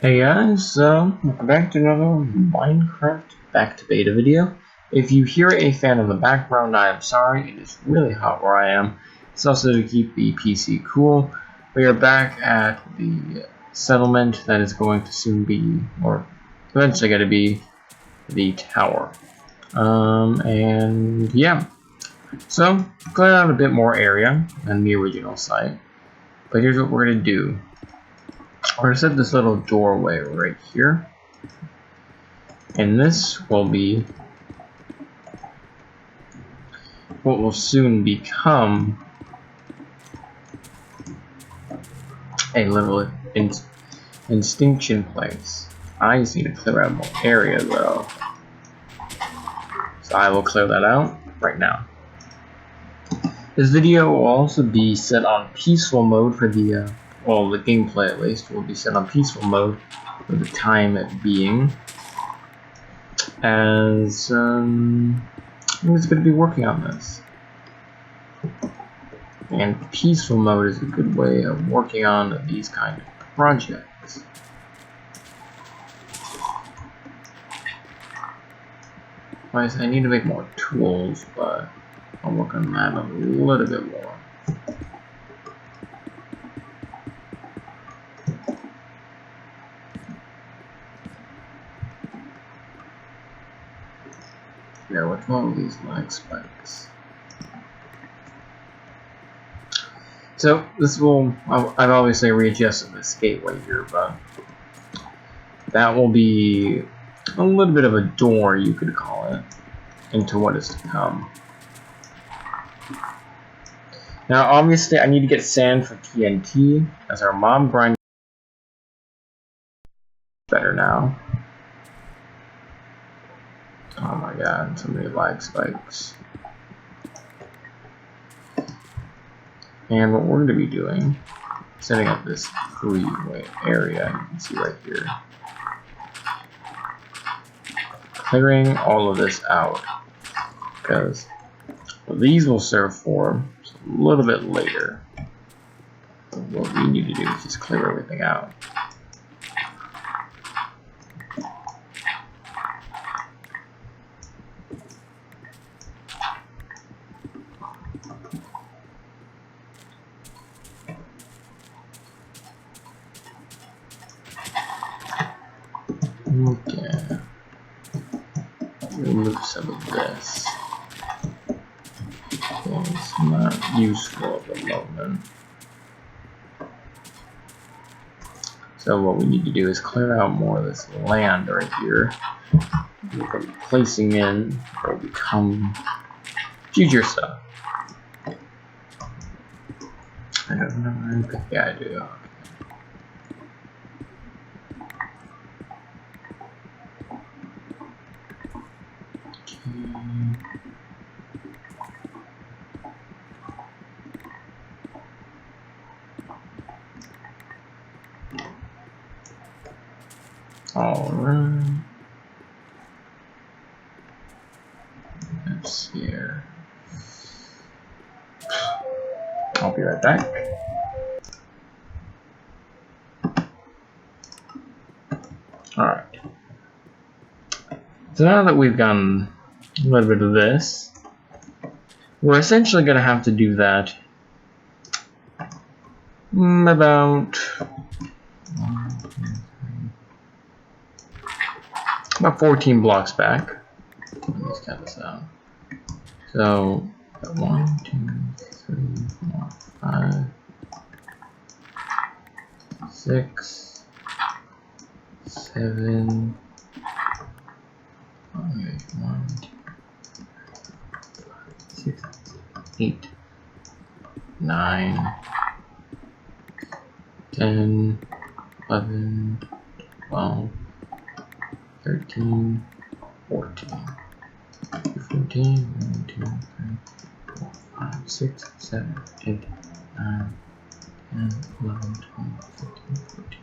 Hey guys, welcome back to another Minecraft back to beta video. If you hear a fan in the background, I am sorry. It is really hot where I am. It's also to keep the PC cool. We are back at the settlement that is going to soon be, or eventually going to be, the tower. And yeah, so clear out a bit more area than the original site. But here's what we're going to do. We're going to set this little doorway right here. And this will be what will soon become a little instinction place. I just need to clear out more area though. So I will clear that out right now. This video will also be set on peaceful mode for the, well, the gameplay at least will be set on peaceful mode for the time being. As, I'm just going to be working on this. And peaceful mode is a good way of working on these kind of projects. I need to make more tools, but I'll work on that a little bit more. Yeah, what's wrong with these lag spikes? So this will, I've obviously readjusted this gateway here, but that will be a little bit of a door, you could call it, into what is to come. Now obviously I need to get sand for TNT, as our mob grind better now. Oh my god, so many lag spikes. And what we're going to be doing, setting up this freeway area, you can see right here. Clearing all of this out, because what these will serve for a little bit later. So what we need to do is just clear everything out. Okay. Remove some of this. Okay, it's not useful at the moment. So what we need to do is clear out more of this land right here. We're placing in what will become future stuff. I don't know. Yeah, I do. Alright. Let's see here. I'll be right back. Alright. So now that we've gotten a little bit of this, we're essentially going to have to do that about 14 blocks back. Let me just cut this out. So 1, 2, 3, 4, 5, 6, 7. 1, 2, 6, 8, 9, 10, 11, 12, 13, 14. 14, 1, 2, 3, 4, 5, 6, 7, 8, 9, 10, 11, 12, 13, 14.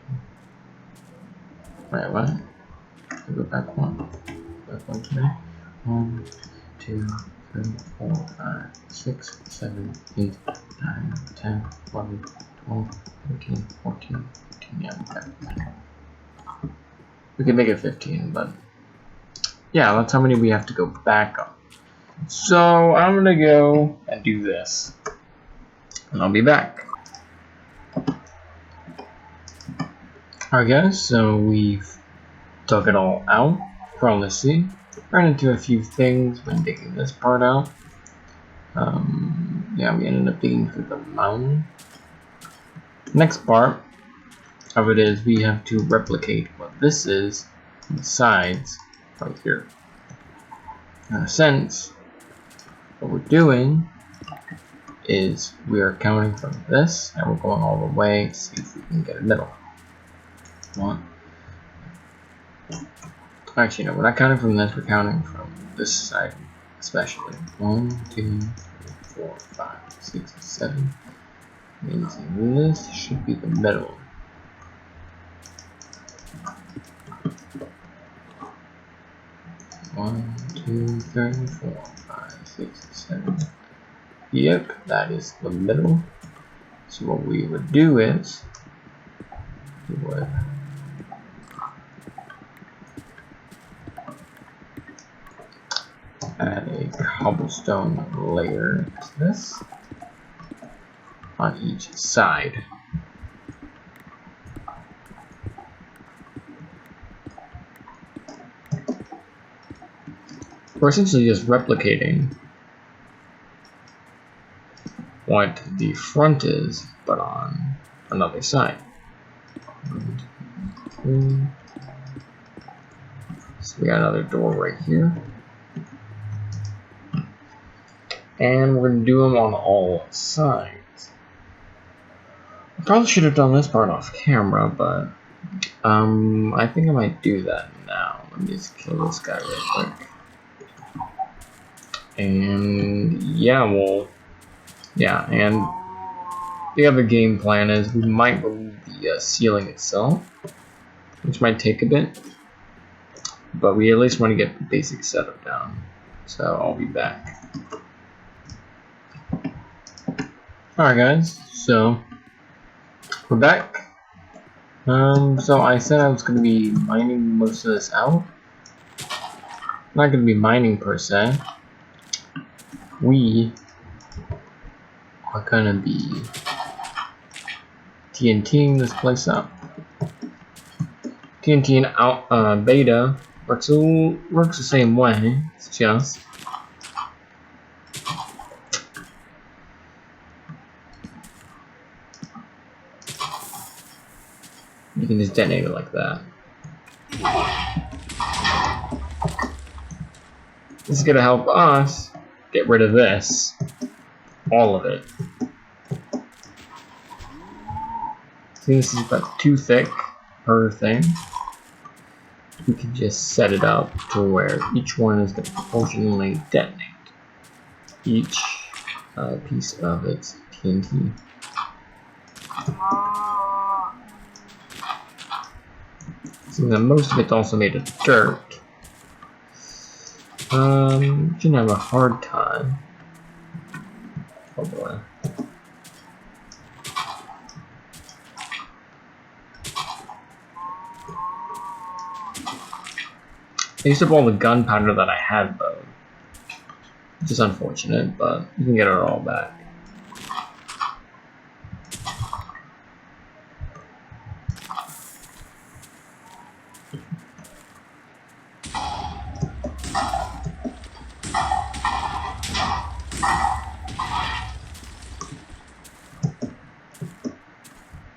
Wait, what? I go back one. Back one today. 1, 2, 3, 4, 5, 6, 7, 8, 9, 10, 11, 12, 13, 14, 15. Yeah, I'm back. We can make it 15, but yeah, that's how many we have to go back up. So I'm gonna go and do this, and I'll be back. Alright guys, so we've dug it all out. Probably see. Ran into a few things when digging this part out. Yeah, we ended up digging through the mountain. Next part of it is we have to replicate what this is on the sides right here. In a sense, what we're doing is we are counting from this and we're going all the way to see if we can get a middle. One. Actually, no, we're not counting from this, we're counting from this side especially. 1, 2, 3, 4, 5, 6, 7. Means this should be the middle. One, 2, 3, 4, 5, 6, 7. Yep, that is the middle. So what we would do is we would add a cobblestone layer to this on each side. We're essentially just replicating what the front is, but on another side. 1, 2, 3. So we got another door right here. And we're going to do them on all sides. I probably should have done this part off camera, but I think I might do that now. Let me just kill this guy real quick. And yeah, and the other game plan is we might remove the ceiling itself, which might take a bit, but we at least want to get the basic setup down. So I'll be back. Alright guys, so we're back. So I said I was going to be mining most of this out. Not going to be mining per se. We are going to be TNTing this place up. TNT and beta works the same way. It's just you can just detonate it like that. This is gonna help us get rid of this, all of it. See, this is about too thick per thing. We can just set it up to where each one is going to proportionally detonate each piece of its TNT. So then most of it's also made of dirt. Shouldn't have a hard time. Oh boy. I used up all the gunpowder that I had though. Which is unfortunate, but you can get it all back.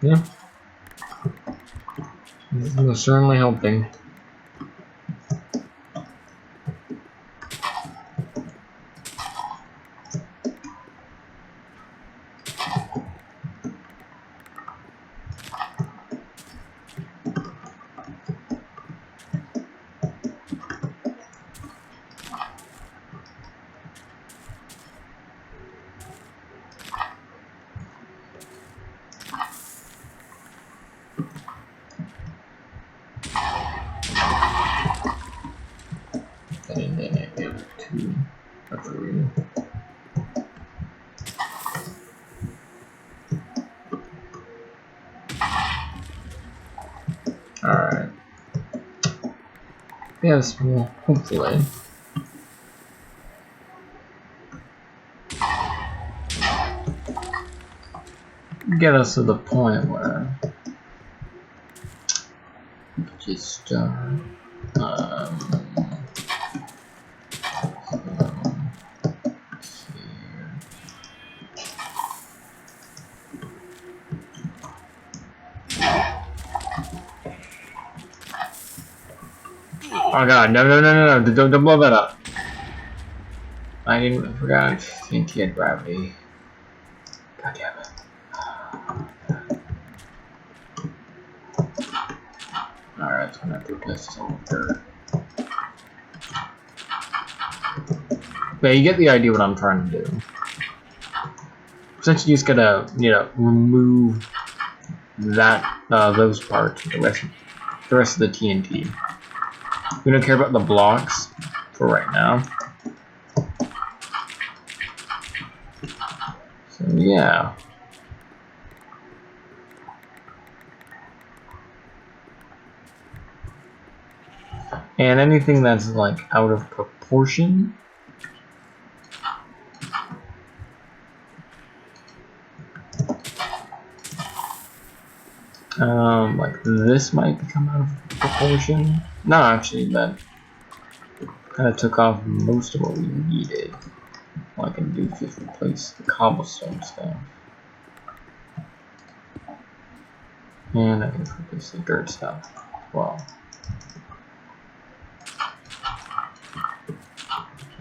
Yeah. This is certainly helping. And then I have 2 or 3. Alright. Yes, well, hopefully. Get us to the point where just oh god, no, don't blow that up. I forgot anti-gravity. God damn it. Alright, it's gonna have to replace some of dirt. But you get the idea what I'm trying to do. Essentially, you just gotta, remove that, those parts, the rest of the TNT. We don't care about the blocks for right now. So yeah. And anything that's like out of proportion, like this might become out of proportion. No, actually, that kind of took off most of what we needed. All I can do is just replace the cobblestone stuff. And I can replace the dirt stuff as well.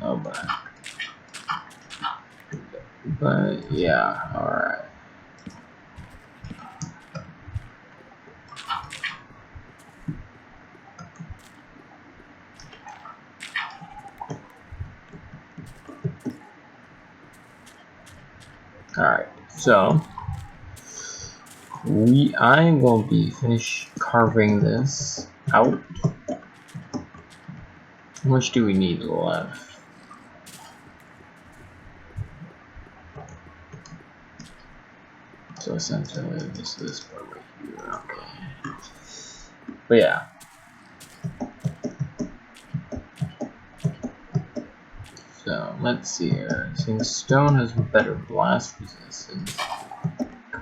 Oh, but yeah, alright. Alright, so I'm going to be finished carving this out. How much do we need left? So essentially this part right here, okay. But yeah. So let's see here. Seeing stone has better blast resistance.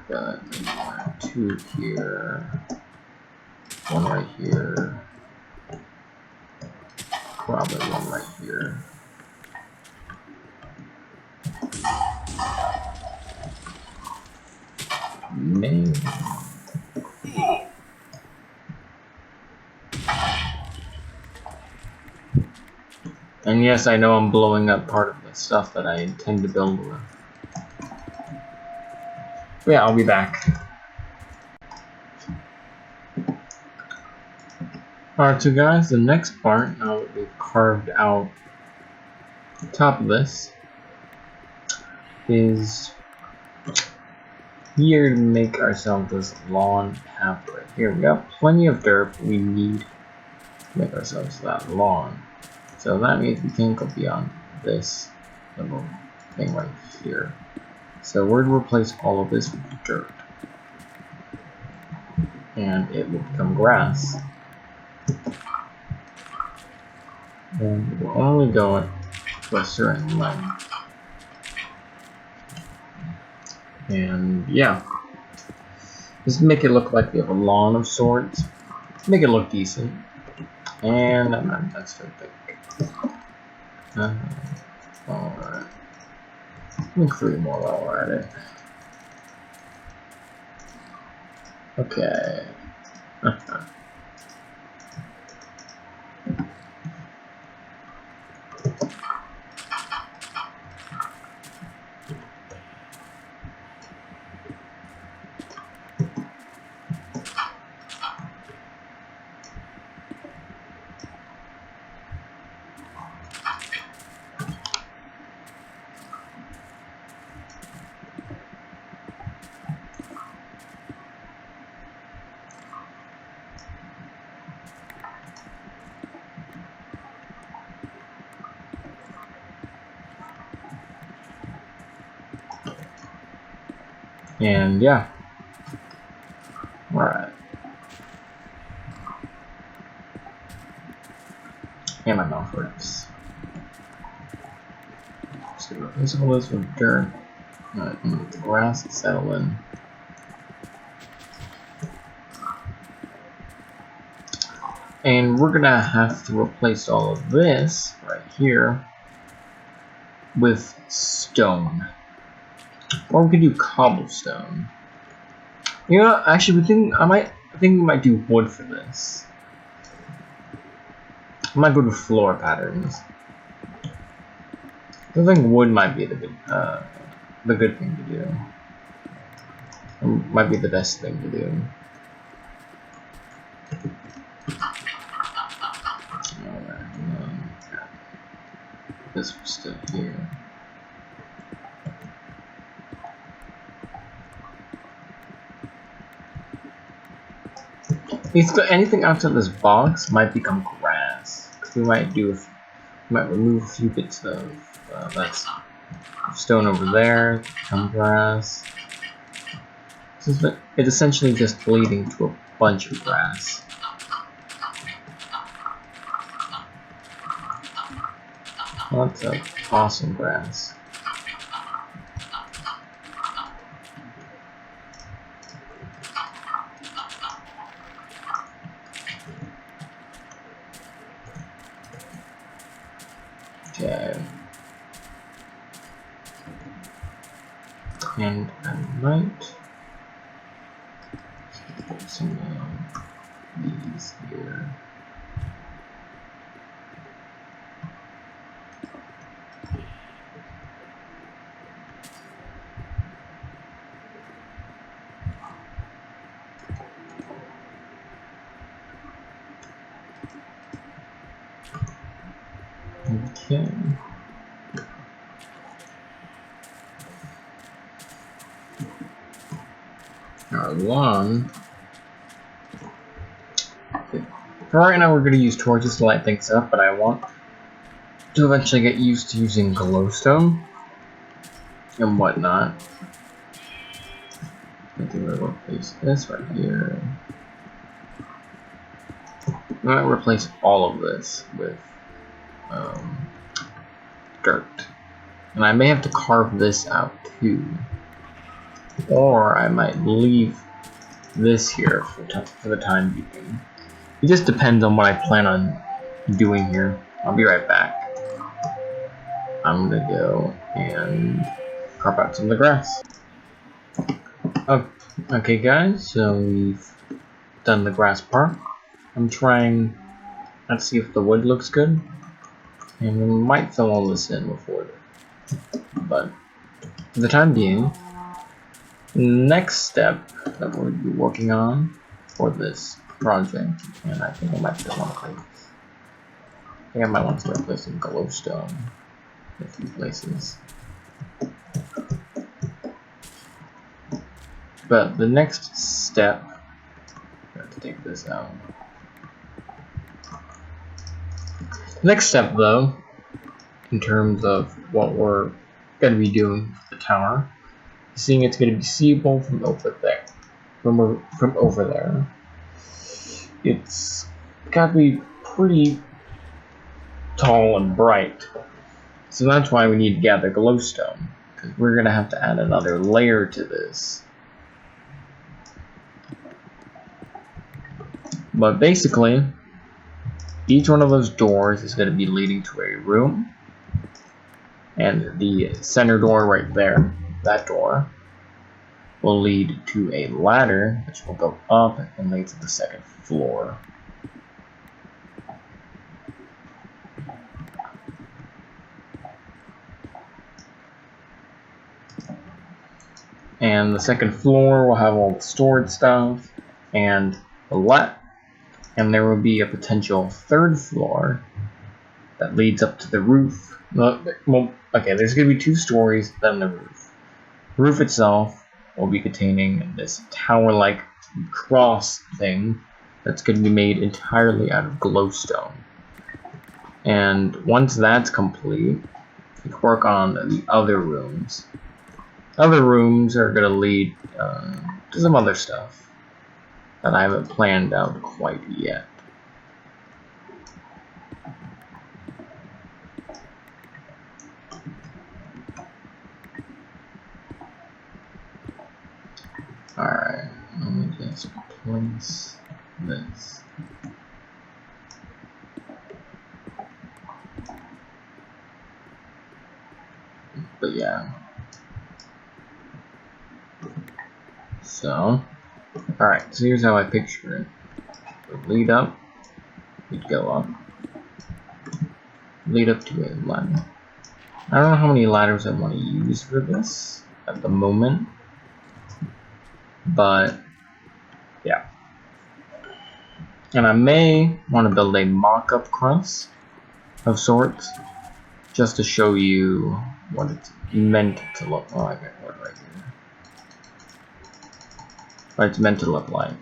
But maybe 1 or 2 here. 1 right here. Probably 1 right here. Maybe. And yes, I know I'm blowing up part of the stuff that I intend to build with. But yeah, I'll be back. Alright, so guys, the next part, now that we've carved out the top of this, is here to make ourselves this lawn pathway. Here we got plenty of dirt we need to make ourselves that lawn. So that means we can't go beyond this little thing right here. So we're going to replace all of this with dirt. And it will become grass. And we'll only go it to a certain length. And yeah. Just make it look like we have a lawn of sorts. Make it look decent. And that's too big. Alright. Make 3 more while we're at it. Okay. And yeah. Alright. And my mouth hurts. Just gonna replace all this with dirt. And let the grass settle in. And we're gonna have to replace all of this right here with stone. Or we could do cobblestone. You know, actually, I think we might do wood for this. I might go to floor patterns. I think wood might be the good thing to do. It might be the best thing to do. Alright, this stuff here. Anything outside this box might become grass. Cause we might remove a few bits of that's stone over there, become grass. So it's essentially just leading to a bunch of grass. Lots of awesome grass. Okay. And I might put some of these here. Okay. Our lawn. Okay. For right now, we're going to use torches to light things up, but I want to eventually get used to using glowstone and whatnot. I think we'll replace this right here. I'm going to replace all of this with dirt. And I may have to carve this out too. Or I might leave this here for the time being. It just depends on what I plan on doing here. I'll be right back. I'm gonna go and carve out some of the grass. Okay guys, so we've done the grass part. I'm trying, let's see if the wood looks good. And we might fill all this in before but for the time being, next step that we'll be working on for this project, and I think I might still want to place. I think I might want to start placing glowstone in a few places. But the next step, I have to take this out. Next step, though, in terms of what we're going to be doing for the tower, seeing it's going to be seeable from over there. From over there, it's got to be pretty tall and bright. So that's why we need to gather glowstone, because we're going to have to add another layer to this. But basically, each one of those doors is going to be leading to a room, and the center door right there, that door, will lead to a ladder which will go up and lead to the second floor. And the second floor will have all the stored stuff and and there will be a potential third floor that leads up to the roof. Well, okay, there's going to be 2 stories, then the roof. The roof itself will be containing this tower-like cross thing that's going to be made entirely out of glowstone. And once that's complete, we can work on the other rooms. Other rooms are going to lead to some other stuff that I haven't planned out quite yet. place this. But yeah. So, alright, so here's how I picture it. We'd lead up, we'd go up, lead up to a ladder. I don't know how many ladders I want to use for this at the moment, but yeah. And I may want to build a mock-up cross of sorts, just to show you what it's meant to look like. What right here? What it's meant to look like.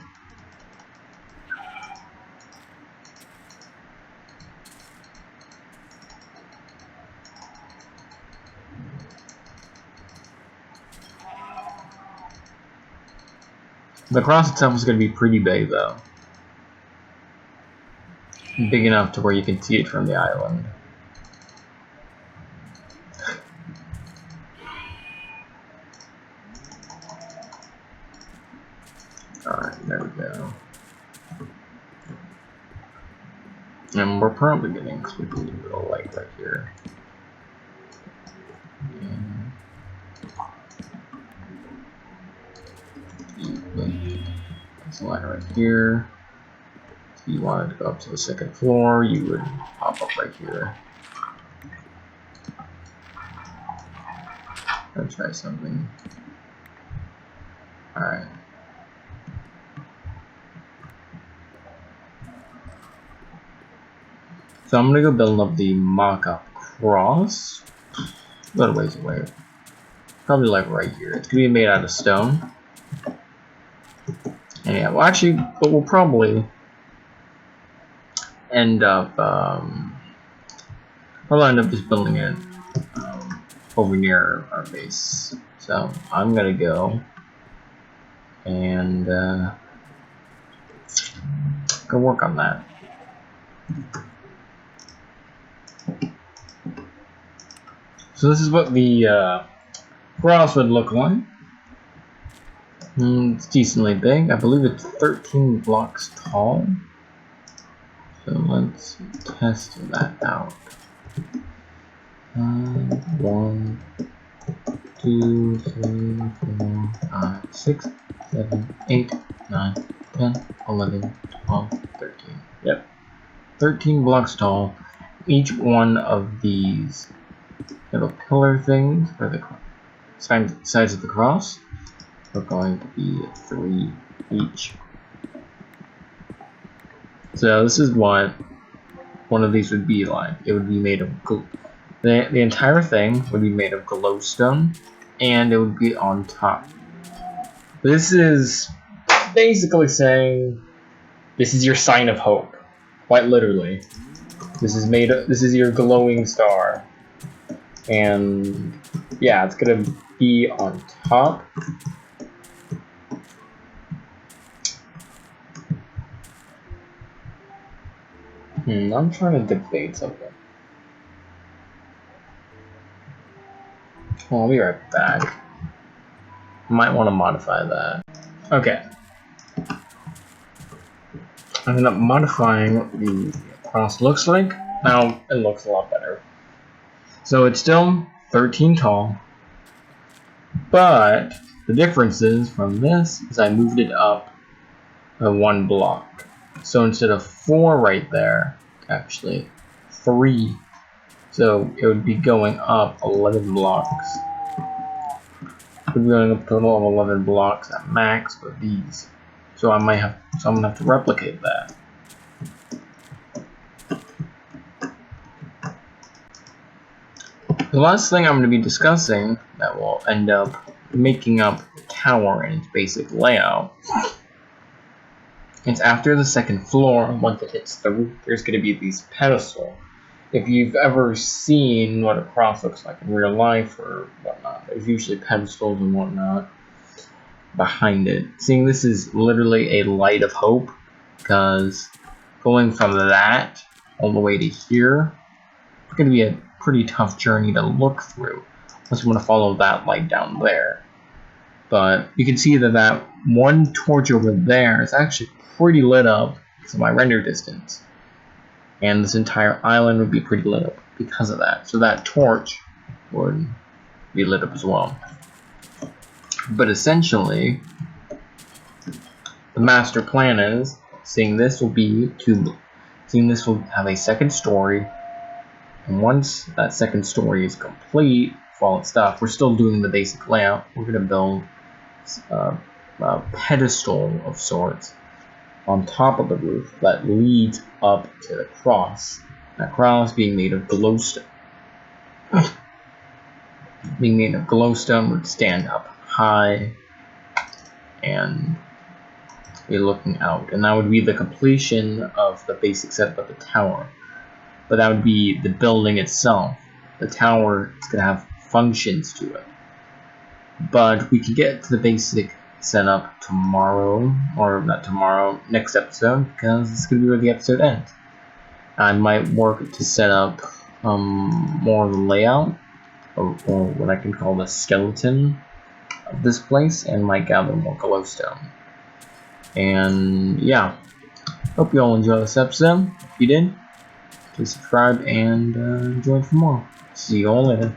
The cross itself is going to be pretty big, though. Big enough to where you can see it from the island. Alright, there we go. And we're probably getting a little light right here. There's a line right here. If you wanted to go up to the second floor, you would pop up right here. Let's try something. Alright. So I'm gonna go build up the mock-up cross. A little ways away. Probably like right here. It's gonna be made out of stone. And yeah, well actually, but we'll probably end up just building it over near our base. So I'm gonna go and go work on that. So this is what the cross would look like. It's decently big. I believe it's 13 blocks tall. So let's test that out. 1, 2, 3, 4, 5, 6, 7, 8, 9, 10, 11, 12, 13. Yep. 13 blocks tall. Each one of these little pillar things for the sides of the cross are going to be 3 each. So this is what one of these would be like. It would be made of the entire thing would be made of glowstone, and it would be on top. This is basically saying this is your sign of hope, quite literally. This is your glowing star, and yeah, it's gonna be on top. I'm trying to debate something. Well, I'll be right back. Might want to modify that. Okay. I ended up modifying what the cross looks like. Now it looks a lot better. So it's still 13 tall, but the difference is from this is I moved it up by 1 block. So instead of 4 right there, actually 3. So it would be going up 11 blocks. It would be going up a total of 11 blocks at max with these. So I'm gonna have to replicate that. The last thing I'm going to be discussing that will end up making up the tower in its basic layout. It's after the second floor. Once it hits the roof, there's going to be these pedestals. If you've ever seen what a cross looks like in real life or whatnot, there's usually pedestals and whatnot behind it. Seeing this is literally a light of hope, because going from that all the way to here, it's going to be a pretty tough journey to look through unless you want to follow that light down there. But you can see that that one torch over there is actually pretty lit up because of my render distance. And this entire island would be pretty lit up because of that. So that torch would be lit up as well. But essentially, the master plan is, seeing this will have a second story. And once that second story is complete for all its stuff, we're still doing the basic layout. We're going to build a pedestal of sorts on top of the roof that leads up to the cross. That cross being made of glowstone. Being made of glowstone would stand up high and be looking out. And that would be the completion of the basic setup of the tower. But that would be the building itself. The tower is going to have functions to it. But we can get to the basic setup tomorrow, or not tomorrow, next episode, because it's going to be where the episode ends. I might work to set up more of the layout, or what I can call the skeleton of this place, and might gather more glowstone. And yeah, hope you all enjoy this episode. If you did, please subscribe and join for more. See you all later.